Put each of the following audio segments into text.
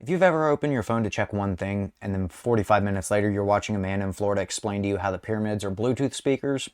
If you've ever opened your phone to check one thing, and then 45 minutes later you're watching a man in Florida explain to you how the pyramids are Bluetooth speakers,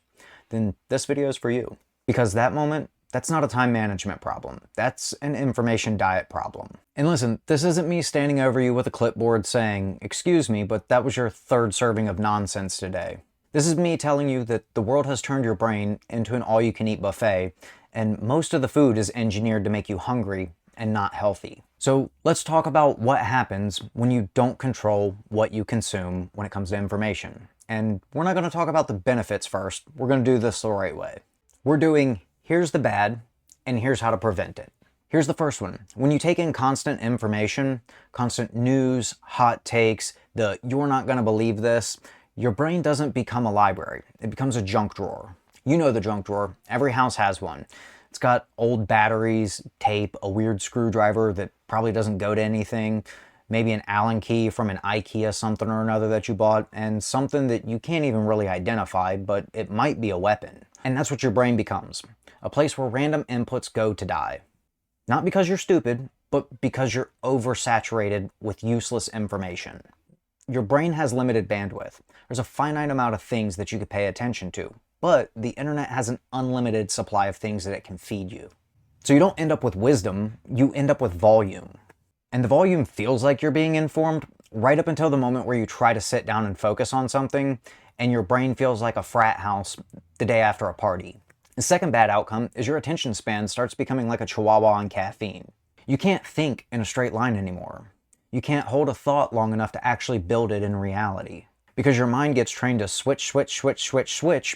then this video is for you. Because that moment, that's not a time management problem. That's an information diet problem. And listen, this isn't me standing over you with a clipboard saying, "Excuse me, but that was your third serving of nonsense today." This is me telling you that the world has turned your brain into an all-you-can-eat buffet, and most of the food is engineered to make you hungry and not healthy. So let's talk about what happens when you don't control what you consume when it comes to information. And we're not going to talk about the benefits first. We're going to do this the right way. We're doing here's the bad and here's how to prevent it. Here's the first one. When you take in constant information, constant news, hot takes, you're not going to believe this, your brain doesn't become a library. It becomes a junk drawer. You know the junk drawer. Every house has one. It's got old batteries, tape, a weird screwdriver that probably doesn't go to anything, maybe an Allen key from an IKEA something or another that you bought, and something that you can't even really identify, but it might be a weapon. And that's what your brain becomes. A place where random inputs go to die. Not because you're stupid, but because you're oversaturated with useless information. Your brain has limited bandwidth. There's a finite amount of things that you could pay attention to. But the internet has an unlimited supply of things that it can feed you. So you don't end up with wisdom, you end up with volume. And the volume feels like you're being informed right up until the moment where you try to sit down and focus on something, and your brain feels like a frat house the day after a party. The second bad outcome is your attention span starts becoming like a chihuahua on caffeine. You can't think in a straight line anymore. You can't hold a thought long enough to actually build it in reality. Because your mind gets trained to switch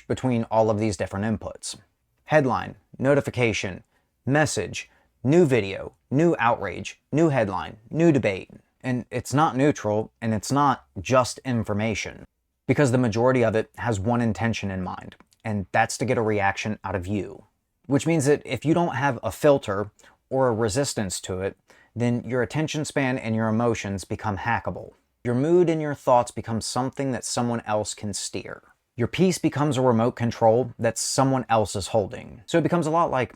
between all of these different inputs. Headline, notification, message, new video, new outrage, new headline, new debate. And it's not neutral, and it's not just information. Because the majority of it has one intention in mind, and that's to get a reaction out of you. Which means that if you don't have a filter or a resistance to it, then your attention span and your emotions become hackable. Your mood and your thoughts become something that someone else can steer. Your peace becomes a remote control that someone else is holding. So it becomes a lot like,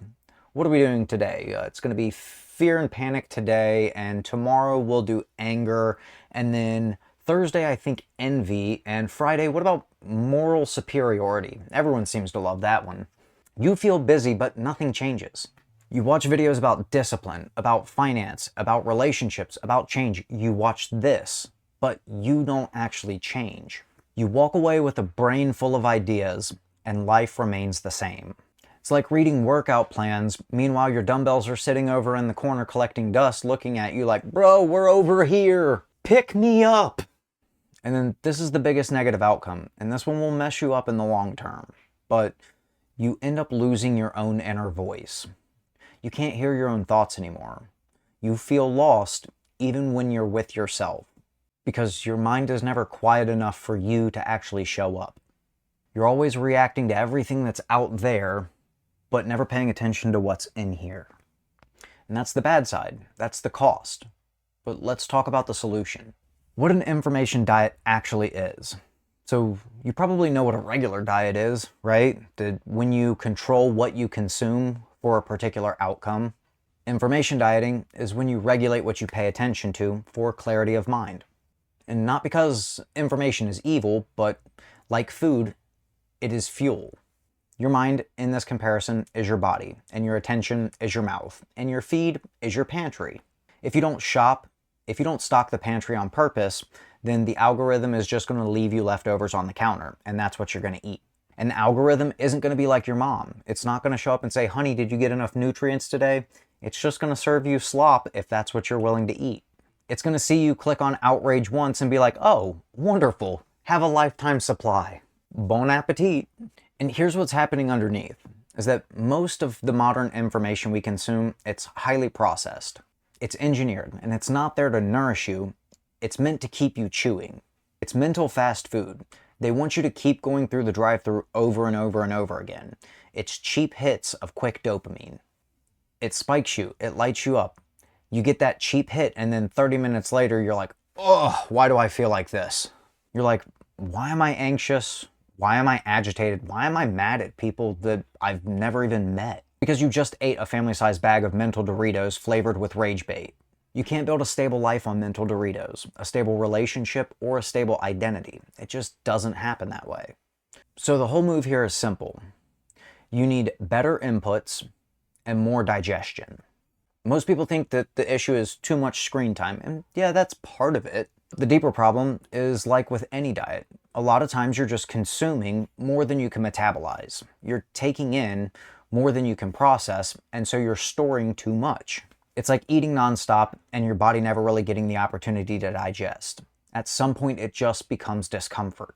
what are we doing today? It's going to be fear and panic today, and tomorrow we'll do anger, and then Thursday I think envy, and Friday what about moral superiority? Everyone seems to love that one. You feel busy, but nothing changes. You watch videos about discipline, about finance, about relationships, about change. You watch this. But you don't actually change. You walk away with a brain full of ideas, and life remains the same. It's like reading workout plans, meanwhile your dumbbells are sitting over in the corner collecting dust, looking at you like, "Bro, we're over here! Pick me up!" And then this is the biggest negative outcome, and this one will mess you up in the long term. But you end up losing your own inner voice. You can't hear your own thoughts anymore. You feel lost even when you're with yourself. Because your mind is never quiet enough for you to actually show up. You're always reacting to everything that's out there, but never paying attention to what's in here. And that's the bad side. That's the cost. But let's talk about the solution. What an information diet actually is. So you probably know what a regular diet is, right? When you control what you consume for a particular outcome. Information dieting is when you regulate what you pay attention to for clarity of mind. And not because information is evil, but like food, it is fuel. Your mind, in this comparison, is your body, and your attention is your mouth, and your feed is your pantry. If you don't shop, if you don't stock the pantry on purpose, then the algorithm is just going to leave you leftovers on the counter, and that's what you're going to eat. And the algorithm isn't going to be like your mom. It's not going to show up and say, "Honey, did you get enough nutrients today?" It's just going to serve you slop if that's what you're willing to eat. It's going to see you click on outrage once and be like, "Oh, wonderful, have a lifetime supply. Bon appetit." And here's what's happening underneath, is that most of the modern information we consume, it's highly processed. It's engineered, and it's not there to nourish you. It's meant to keep you chewing. It's mental fast food. They want you to keep going through the drive-thru over and over and over again. It's cheap hits of quick dopamine. It spikes you, it lights you up. You get that cheap hit, and then 30 minutes later, you're like, "Oh, why do I feel like this?" You're like, "Why am I anxious? Why am I agitated? Why am I mad at people that I've never even met?" Because you just ate a family-sized bag of mental Doritos flavored with rage bait. You can't build a stable life on mental Doritos, a stable relationship, or a stable identity. It just doesn't happen that way. So the whole move here is simple. You need better inputs and more digestion. Most people think that the issue is too much screen time, and yeah, that's part of it. The deeper problem is like with any diet. A lot of times you're just consuming more than you can metabolize. You're taking in more than you can process, and so you're storing too much. It's like eating nonstop and your body never really getting the opportunity to digest. At some point, it just becomes discomfort.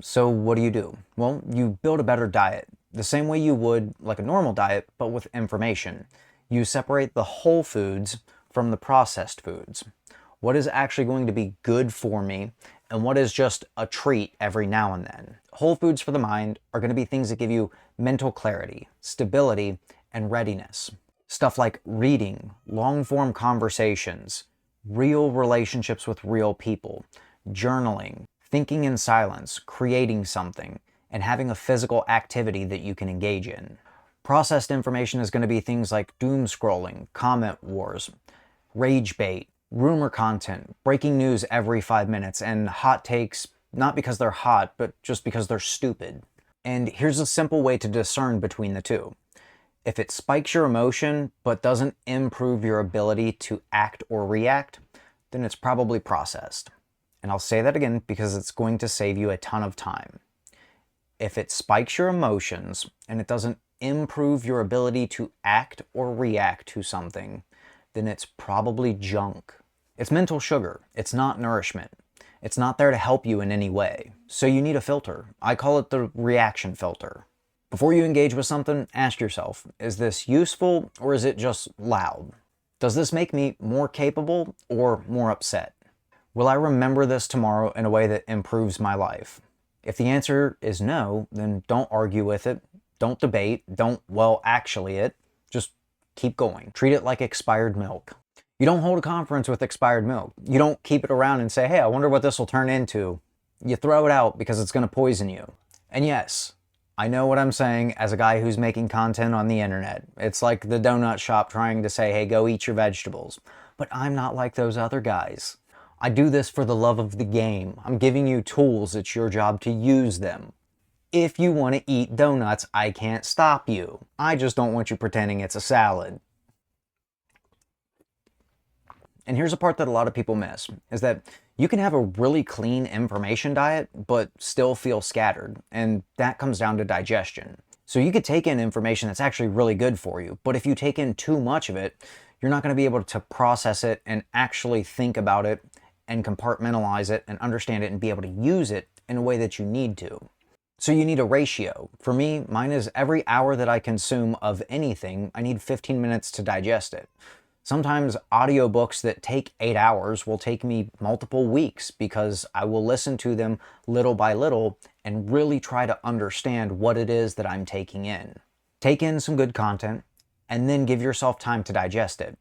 So what do? Well, you build a better diet, the same way you would like a normal diet, but with information. You separate the whole foods from the processed foods. What is actually going to be good for me and what is just a treat every now and then. Whole foods for the mind are going to be things that give you mental clarity, stability, and readiness. Stuff like reading, long-form conversations, real relationships with real people, journaling, thinking in silence, creating something, and having a physical activity that you can engage in. Processed information is going to be things like doom scrolling, comment wars, rage bait, rumor content, breaking news every 5 minutes, and hot takes, not because they're hot, but just because they're stupid. And here's a simple way to discern between the two. If it spikes your emotion, but doesn't improve your ability to act or react, then it's probably processed. And I'll say that again because it's going to save you a ton of time. If it spikes your emotions and it doesn't improve your ability to act or react to something, then it's probably junk. It's mental sugar. It's not nourishment. It's not there to help you in any way. So you need a filter. I call it the reaction filter. Before you engage with something, ask yourself, is this useful or is it just loud? Does this make me more capable or more upset? Will I remember this tomorrow in a way that improves my life? If the answer is no, then don't argue with it. Don't debate. Don't, well, actually it. Just keep going. Treat it like expired milk. You don't hold a conference with expired milk. You don't keep it around and say, hey, I wonder what this will turn into. You throw it out because it's going to poison you. And yes, I know what I'm saying as a guy who's making content on the internet. It's like the donut shop trying to say, hey, go eat your vegetables. But I'm not like those other guys. I do this for the love of the game. I'm giving you tools. It's your job to use them. If you want to eat donuts, I can't stop you. I just don't want you pretending it's a salad. And here's a part that a lot of people miss, is that you can have a really clean information diet, but still feel scattered, and that comes down to digestion. So you could take in information that's actually really good for you, but if you take in too much of it, you're not going to be able to process it and actually think about it and compartmentalize it and understand it and be able to use it in a way that you need to. So you need a ratio. For me, mine is every hour that I consume of anything, I need 15 minutes to digest it. Sometimes audiobooks that take 8 hours will take me multiple weeks because I will listen to them little by little and really try to understand what it is that I'm taking in. Take in some good content and then give yourself time to digest it.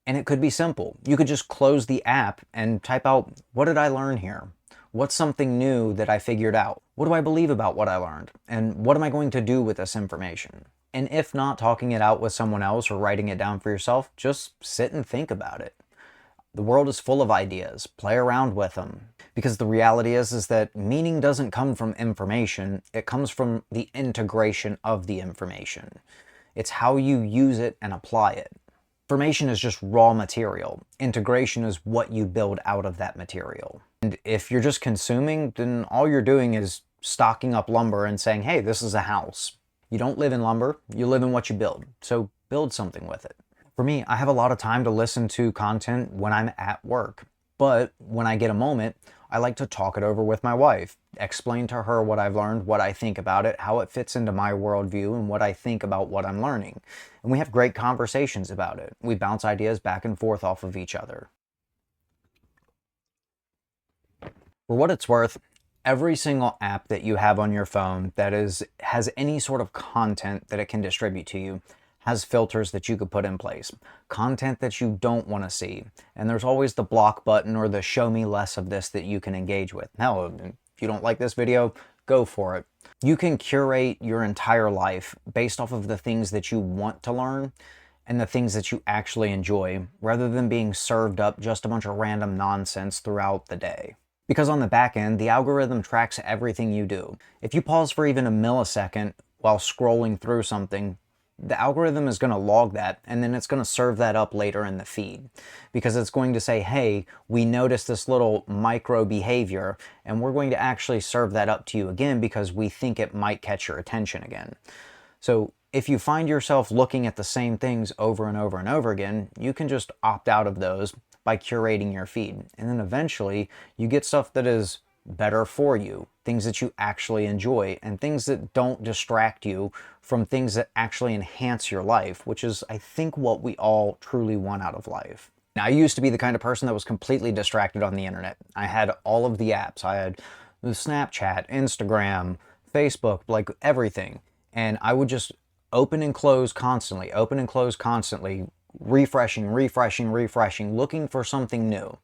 And it could be simple. You could just close the app and type out, what did I learn here? What's something new that I figured out? What do I believe about what I learned? And what am I going to do with this information? And if not talking it out with someone else or writing it down for yourself, just sit and think about it. The world is full of ideas. Play around with them. Because the reality is that meaning doesn't come from information. It comes from the integration of the information. It's how you use it and apply it. Information is just raw material. Integration is what you build out of that material. And if you're just consuming, then all you're doing is stocking up lumber and saying, hey, this is a house. You don't live in lumber, you live in what you build. So build something with it. For me, I have a lot of time to listen to content when I'm at work. But when I get a moment, I like to talk it over with my wife, explain to her what I've learned, what I think about it, how it fits into my worldview, and what I think about what I'm learning. And we have great conversations about it. We bounce ideas back and forth off of each other. For what it's worth, every single app that you have on your phone that has any sort of content that it can distribute to you has filters that you could put in place. Content that you don't want to see. And there's always the block button or the show me less of this that you can engage with. Now, if you don't like this video, go for it. You can curate your entire life based off of the things that you want to learn and the things that you actually enjoy, rather than being served up just a bunch of random nonsense throughout the day. Because on the back end, the algorithm tracks everything you do. If you pause for even a millisecond while scrolling through something, the algorithm is going to log that, and then it's going to serve that up later in the feed. Because it's going to say, hey, we noticed this little micro behavior, and we're going to actually serve that up to you again because we think it might catch your attention again. So if you find yourself looking at the same things over and over and over again, you can just opt out of those by curating your feed. And then eventually you get stuff that is better for you, things that you actually enjoy, and things that don't distract you from things that actually enhance your life, which is, I think, what we all truly want out of life. Now, I used to be the kind of person that was completely distracted on the internet. I had all of the apps. I had Snapchat, Instagram, Facebook, like everything. And I would just open and close constantly, refreshing, looking for something new.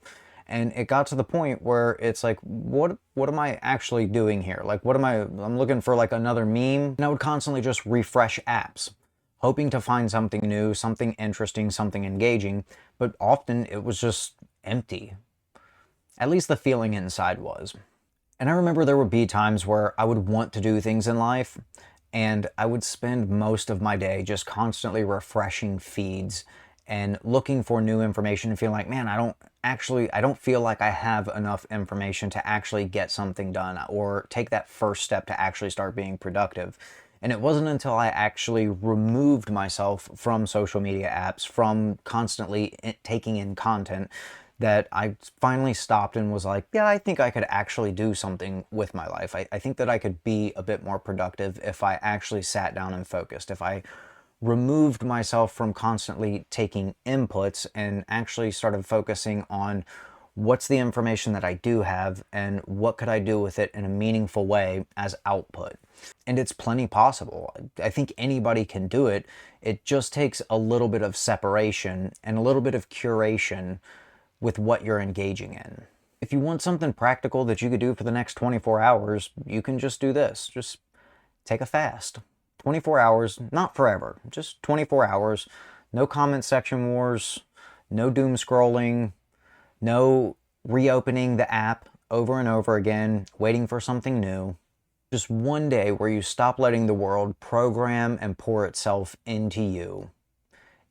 And it got to the point where it's like, what am I actually doing here? Like, I'm looking for like another meme. And I would constantly just refresh apps, hoping to find something new, something interesting, something engaging, but often it was just empty. At least the feeling inside was. And I remember there would be times where I would want to do things in life, and I would spend most of my day just constantly refreshing feeds and looking for new information and feeling like, man, I don't feel like I have enough information to actually get something done or take that first step to actually start being productive. And it wasn't until I actually removed myself from social media apps, from constantly taking in content, that I finally stopped and was like, yeah, I think I could actually do something with my life. I think that I could be a bit more productive if I actually sat down and focused, if I removed myself from constantly taking inputs and actually started focusing on what's the information that I do have and what could I do with it in a meaningful way as output. And it's plenty possible. I think anybody can do it. It just takes a little bit of separation and a little bit of curation with what you're engaging in. If you want something practical that you could do for the next 24 hours, you can just do this. Just take a fast. 24 hours, not forever, just 24 hours. No comment section wars, no doom scrolling, no reopening the app over and over again, waiting for something new. Just one day where you stop letting the world program and pour itself into you,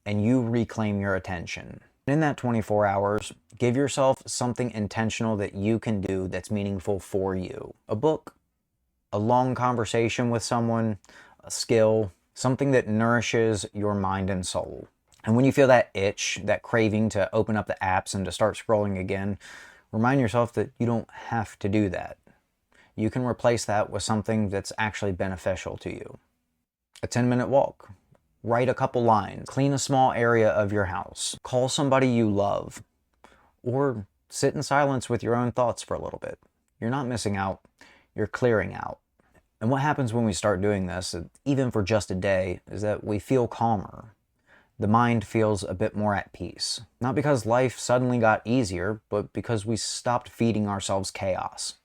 and you reclaim your attention. In that 24 hours, give yourself something intentional that you can do that's meaningful for you. A book, a long conversation with someone, a skill, something that nourishes your mind and soul. And when you feel that itch, that craving to open up the apps and to start scrolling again, remind yourself that you don't have to do that. You can replace that with something that's actually beneficial to you. A 10-minute walk. Write a couple lines. Clean a small area of your house. Call somebody you love. Or sit in silence with your own thoughts for a little bit. You're not missing out. You're clearing out. And what happens when we start doing this, even for just a day, is that we feel calmer. The mind feels a bit more at peace. Not because life suddenly got easier, but because we stopped feeding ourselves chaos.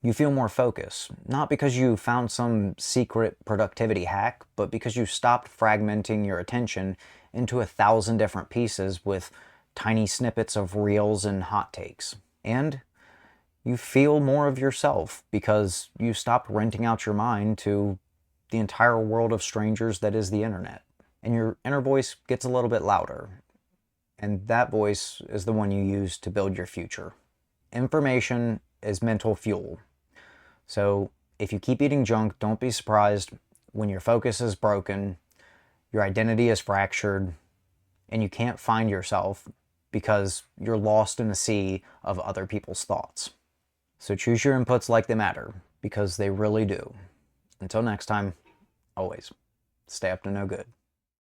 You feel more focused, not because you found some secret productivity hack, but because you stopped fragmenting your attention into 1,000 different pieces with tiny snippets of reels and hot takes. And you feel more of yourself because you stopped renting out your mind to the entire world of strangers that is the internet. And your inner voice gets a little bit louder. And that voice is the one you use to build your future. Information is mental fuel. So if you keep eating junk, don't be surprised when your focus is broken, your identity is fractured, and you can't find yourself because you're lost in a sea of other people's thoughts. So choose your inputs like they matter, because they really do. Until next time, always stay up to no good.